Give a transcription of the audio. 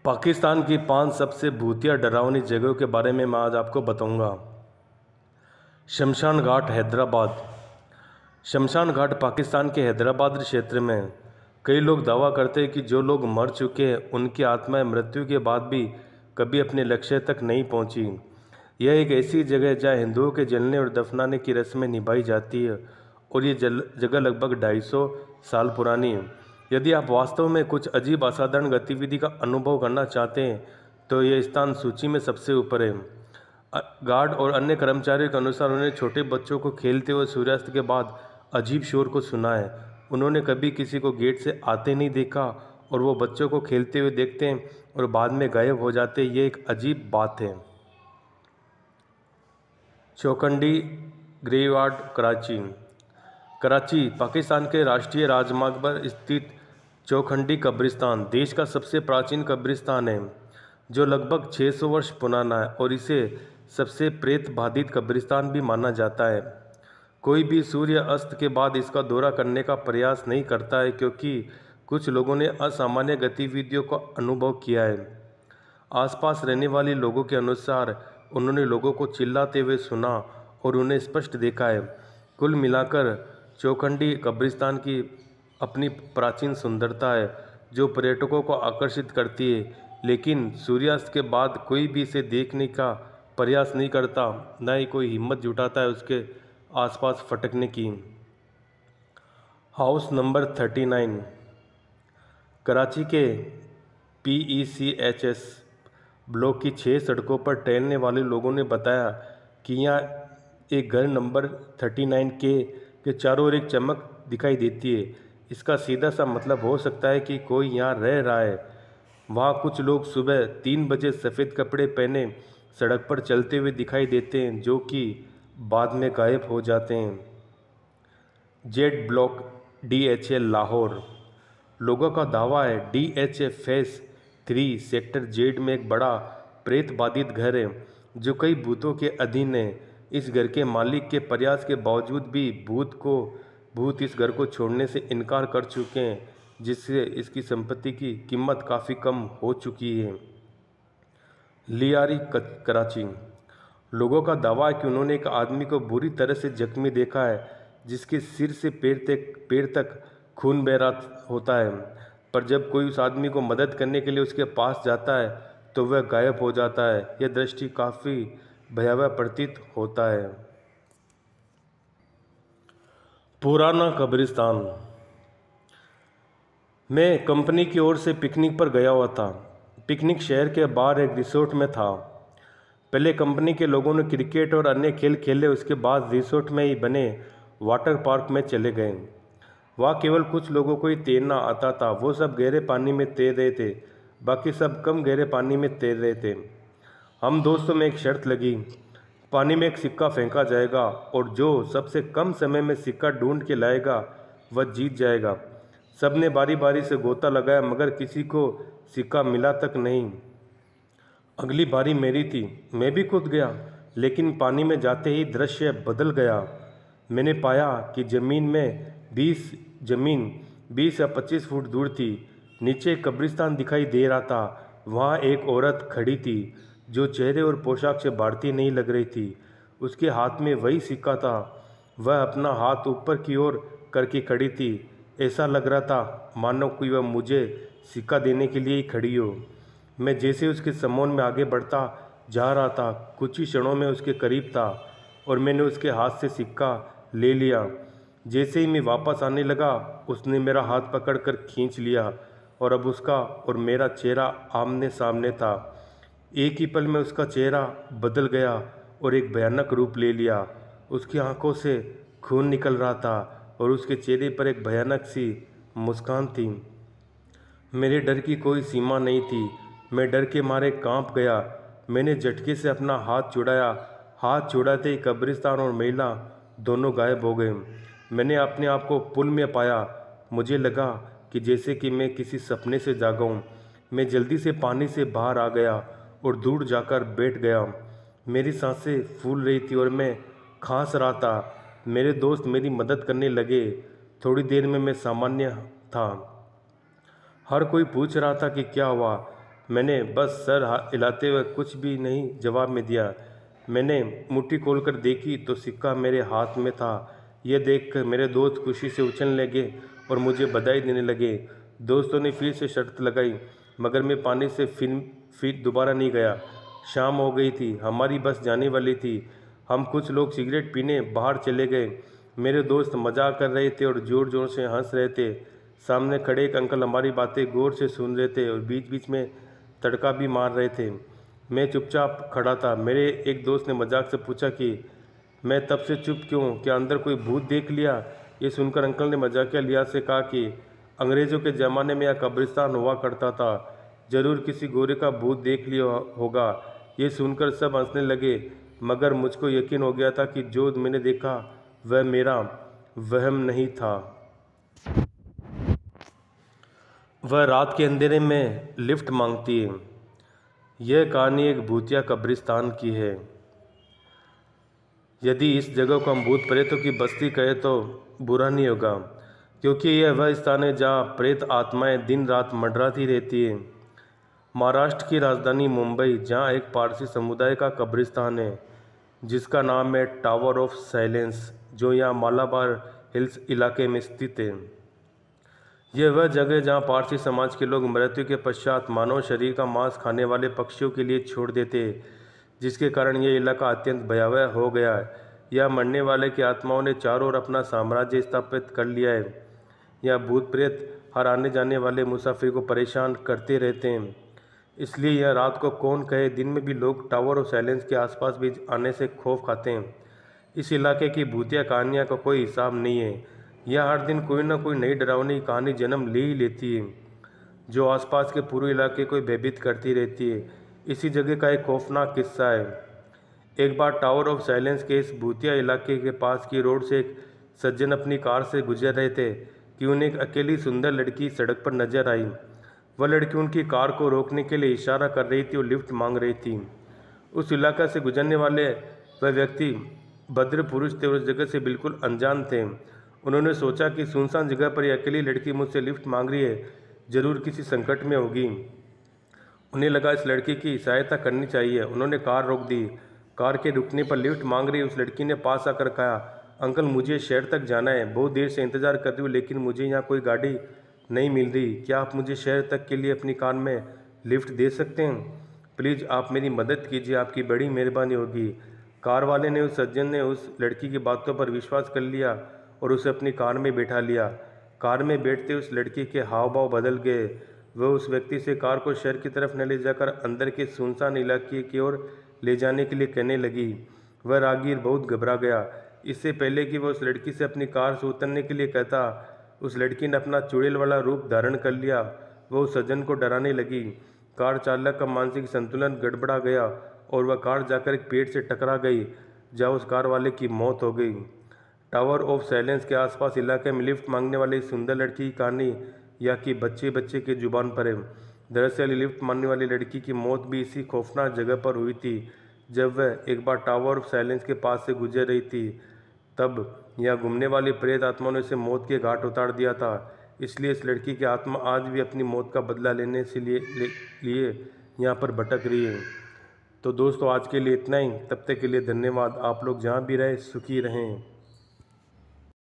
पाकिस्तान की 5 सबसे भूतिया डरावनी जगहों के बारे में मैं आज आपको बताऊंगा। शमशान घाट हैदराबाद। शमशान घाट पाकिस्तान के हैदराबाद क्षेत्र में कई लोग दावा करते हैं कि जो लोग मर चुके हैं उनकी आत्माएं मृत्यु के बाद भी कभी अपने लक्ष्य तक नहीं पहुंची। यह एक ऐसी जगह है जहां हिंदुओं के जलने और दफनाने की रस्में निभाई जाती है और ये जगह लगभग 250 साल पुरानी है। यदि आप वास्तव में कुछ अजीब असाधारण गतिविधि का अनुभव करना चाहते हैं तो यह स्थान सूची में सबसे ऊपर है। गार्ड और अन्य कर्मचारियों के अनुसार उन्होंने छोटे बच्चों को खेलते हुए सूर्यास्त के बाद अजीब शोर को सुना है। उन्होंने कभी किसी को गेट से आते नहीं देखा और वो बच्चों को खेलते हुए देखते हैं और बाद में गायब हो जाते हैं। ये एक अजीब बात है। चौखंडी ग्रेवयार्ड कराची। कराची पाकिस्तान के राष्ट्रीय राजमार्ग पर स्थित चौखंडी कब्रिस्तान देश का सबसे प्राचीन कब्रिस्तान है जो लगभग 600 वर्ष पुराना है और इसे सबसे प्रेत बाधित कब्रिस्तान भी माना जाता है। कोई भी सूर्य अस्त के बाद इसका दौरा करने का प्रयास नहीं करता है क्योंकि कुछ लोगों ने असामान्य गतिविधियों का अनुभव किया है। आसपास रहने वाले लोगों के अनुसार उन्होंने लोगों को चिल्लाते हुए सुना और उन्हें स्पष्ट देखा है। कुल मिलाकर चौखंडी कब्रिस्तान की अपनी प्राचीन सुंदरता है जो पर्यटकों को आकर्षित करती है, लेकिन सूर्यास्त के बाद कोई भी इसे देखने का प्रयास नहीं करता, न ही कोई हिम्मत जुटाता है उसके आसपास फटकने की। House number 39। कराची के PECHS ब्लॉक की 6 सड़कों पर टहलने वाले लोगों ने बताया कि यहाँ एक घर नंबर 39 के चारों ओर एक चमक दिखाई देती है। इसका सीधा सा मतलब हो सकता है कि कोई यहाँ रह रहा है। वहाँ कुछ लोग सुबह 3 बजे सफ़ेद कपड़े पहने सड़क पर चलते हुए दिखाई देते हैं जो कि बाद में गायब हो जाते हैं। Z block DHA Lahore. लोगों का दावा है DHA फेस 3 सेक्टर जेड में एक बड़ा प्रेत बाधित घर है जो कई भूतों के अधीन है। इस घर के मालिक के प्रयास के बावजूद भी भूत इस घर को छोड़ने से इनकार कर चुके हैं, जिससे इसकी संपत्ति की कीमत काफ़ी कम हो चुकी है। लियारी कराची। लोगों का दावा है कि उन्होंने एक आदमी को बुरी तरह से जख्मी देखा है जिसके सिर से पैर तक खून बह रहा होता है, पर जब कोई उस आदमी को मदद करने के लिए उसके पास जाता है तो वह गायब हो जाता है। यह दृश्य काफ़ी भयावह प्रतीत होता है। पुराना कब्रिस्तान। मैं कंपनी की ओर से पिकनिक पर गया हुआ था। पिकनिक शहर के बाहर एक रिसोर्ट में था। पहले कंपनी के लोगों ने क्रिकेट और अन्य खेल खेले, उसके बाद रिसोर्ट में ही बने वाटर पार्क में चले गए। वहाँ केवल कुछ लोगों को ही तैरना आता था। वो सब गहरे पानी में तैर रहे थे, बाकी सब कम गहरे पानी में तैर रहे थे। हम दोस्तों में एक शर्त लगी, पानी में एक सिक्का फेंका जाएगा और जो सबसे कम समय में सिक्का ढूंढ के लाएगा वह जीत जाएगा। सबने बारी बारी से गोता लगाया मगर किसी को सिक्का मिला तक नहीं। अगली बारी मेरी थी। मैं भी कूद गया, लेकिन पानी में जाते ही दृश्य बदल गया। मैंने पाया कि जमीन 20 या 25 फुट दूर थी। नीचे कब्रिस्तान दिखाई दे रहा था। वहाँ एक औरत खड़ी थी जो चेहरे और पोशाक से भारतीय नहीं लग रही थी। उसके हाथ में वही सिक्का था। वह अपना हाथ ऊपर की ओर करके खड़ी थी। ऐसा लग रहा था मानो कि वह मुझे सिक्का देने के लिए ही खड़ी हो। मैं जैसे उसके सम्मान में आगे बढ़ता जा रहा था, कुछ ही क्षणों में उसके करीब था और मैंने उसके हाथ से सिक्का ले लिया। जैसे ही मैं वापस आने लगा उसने मेरा हाथ पकड़कर खींच लिया और अब उसका और मेरा चेहरा आमने सामने था। एक ही पल में उसका चेहरा बदल गया और एक भयानक रूप ले लिया। उसकी आंखों से खून निकल रहा था और उसके चेहरे पर एक भयानक सी मुस्कान थी। मेरे डर की कोई सीमा नहीं थी। मैं डर के मारे कांप गया। मैंने झटके से अपना हाथ छुड़ाया। हाथ छुड़ाते ही कब्रिस्तान और महिला दोनों गायब हो गए। मैंने अपने आप को पुल में पाया। मुझे लगा कि जैसे कि मैं किसी सपने से जागा हूँ। मैं जल्दी से पानी से बाहर आ गया और दूर जाकर बैठ गया। मेरी सांसें फूल रही थी और मैं खांस रहा था। मेरे दोस्त मेरी मदद करने लगे। थोड़ी देर में मैं सामान्य था। हर कोई पूछ रहा था कि क्या हुआ। मैंने बस सर हिलाते हुए कुछ भी नहीं जवाब में दिया। मैंने मुट्ठी खोलकर देखी तो सिक्का मेरे हाथ में था। यह देखकर मेरे दोस्त खुशी से उछलने लगे और मुझे बधाई देने लगे। दोस्तों ने फिर से शर्त लगाई, मगर मैं पानी से फिर दोबारा नहीं गया। शाम हो गई थी, हमारी बस जाने वाली थी। हम कुछ लोग सिगरेट पीने बाहर चले गए। मेरे दोस्त मजाक कर रहे थे और ज़ोर ज़ोर से हंस रहे थे। सामने खड़े एक अंकल हमारी बातें गौर से सुन रहे थे और बीच बीच में तड़का भी मार रहे थे। मैं चुपचाप खड़ा था। मेरे एक दोस्त ने मजाक से पूछा कि मैं तब से चुप क्यों, क्या अंदर कोई भूत देख लिया? ये सुनकर अंकल ने मजाकिया लिहाज से कहा कि अंग्रेज़ों के ज़माने में यह कब्रिस्तान हुआ करता था, ज़रूर किसी गोरे का भूत देख लिया होगा। ये सुनकर सब हंसने लगे, मगर मुझको यकीन हो गया था कि जो मैंने देखा वह मेरा वहम नहीं था। वह रात के अंधेरे में लिफ्ट मांगती है। यह कहानी एक भूतिया कब्रिस्तान की है। यदि इस जगह को हम भूत प्रेतों की बस्ती कहें तो बुरा नहीं होगा, क्योंकि यह वह स्थान है जहाँ प्रेत आत्माएं दिन रात मंडराती रहती है। महाराष्ट्र की राजधानी मुंबई, जहाँ एक पारसी समुदाय का कब्रिस्तान है जिसका नाम है टावर ऑफ साइलेंस, जो यहाँ मालाबार हिल्स इलाके में स्थित है। यह वह जगह है जहाँ पारसी समाज के लोग मृत्यु के पश्चात मानव शरीर का मांस खाने वाले पक्षियों के लिए छोड़ देते हैं, जिसके कारण यह इलाका अत्यंत भयावह हो गया है। यह मरने वाले की आत्माओं ने चारों ओर अपना साम्राज्य स्थापित कर लिया है। यह भूत प्रेत हर आने जाने वाले मुसाफिर को परेशान करते रहते हैं। इसलिए यह रात को कौन कहे, दिन में भी लोग टावर ऑफ साइलेंस के आसपास भी आने से खौफ खाते हैं। इस इलाके की भूतिया कहानियाँ का कोई हिसाब नहीं है। यह हर दिन कोई ना कोई नई डरावनी कहानी जन्म ले ही लेती है, जो आसपास के पूरे इलाके को भयभीत करती रहती है। इसी जगह का एक खौफनाक किस्सा है। एक बार टावर ऑफ साइलेंस के इस भूतिया इलाके के पास की रोड से एक सज्जन अपनी कार से गुजर रहे थे कि उन्हें एक अकेली सुंदर लड़की सड़क पर नजर आई। वह लड़की उनकी कार को रोकने के लिए इशारा कर रही थी और लिफ्ट मांग रही थी। उस इलाका से गुजरने वाले वह व्यक्ति भद्र पुरुष थे और उस जगह से बिल्कुल अनजान थे। उन्होंने सोचा कि सुनसान जगह पर यह अकेली लड़की मुझसे लिफ्ट मांग रही है, जरूर किसी संकट में होगी। उन्हें लगा इस लड़की की सहायता करनी चाहिए। उन्होंने कार रोक दी। कार के रुकने पर लिफ्ट मांग रही उस लड़की ने पास आकर कहा, अंकल मुझे शहर तक जाना है, बहुत देर से इंतज़ार कर रही हूँ, लेकिन मुझे यहाँ कोई गाड़ी नहीं मिल रही। क्या आप मुझे शहर तक के लिए अपनी कार में लिफ्ट दे सकते हैं? प्लीज़ आप मेरी मदद कीजिए, आपकी बड़ी मेहरबानी होगी। कार वाले ने, उस सज्जन ने उस लड़की की बातों पर विश्वास कर लिया और उसे अपनी कार में बैठा लिया। कार में बैठते उस लड़की के हाव भाव बदल गए। वह उस व्यक्ति से कार को शहर की तरफ न ले जाकर अंदर के सुनसान इलाके की ओर ले जाने के लिए कहने लगी। वह राहगीर बहुत घबरा गया। इससे पहले कि वह उस लड़की से अपनी कार से उतरने के लिए कहता, उस लड़की ने अपना चुड़ैल वाला रूप धारण कर लिया। वह उस सज्जन को डराने लगी। कार चालक का मानसिक संतुलन गड़बड़ा गया और वह कार जाकर एक पेड़ से टकरा गई, जहाँ उस कार वाले की मौत हो गई। टावर ऑफ साइलेंस के आसपास इलाके में लिफ्ट मांगने वाली सुंदर लड़की की कहानी या कि बच्चे बच्चे की जुबान पर है। दरअसल लिफ्ट मांगने वाली लड़की की मौत भी इसी खौफनाक जगह पर हुई थी, जब वह एक बार टावर ऑफ साइलेंस के पास से गुजर रही थी। तब यहाँ घूमने वाली प्रेत आत्मा ने उसे मौत के घाट उतार दिया था। इसलिए इस लड़की की आत्मा आज भी अपनी मौत का बदला लेने से लिए यहाँ पर भटक रही है। तो दोस्तों आज के लिए इतना ही। तब तक के लिए धन्यवाद। आप लोग जहाँ भी रहे सुखी रहें।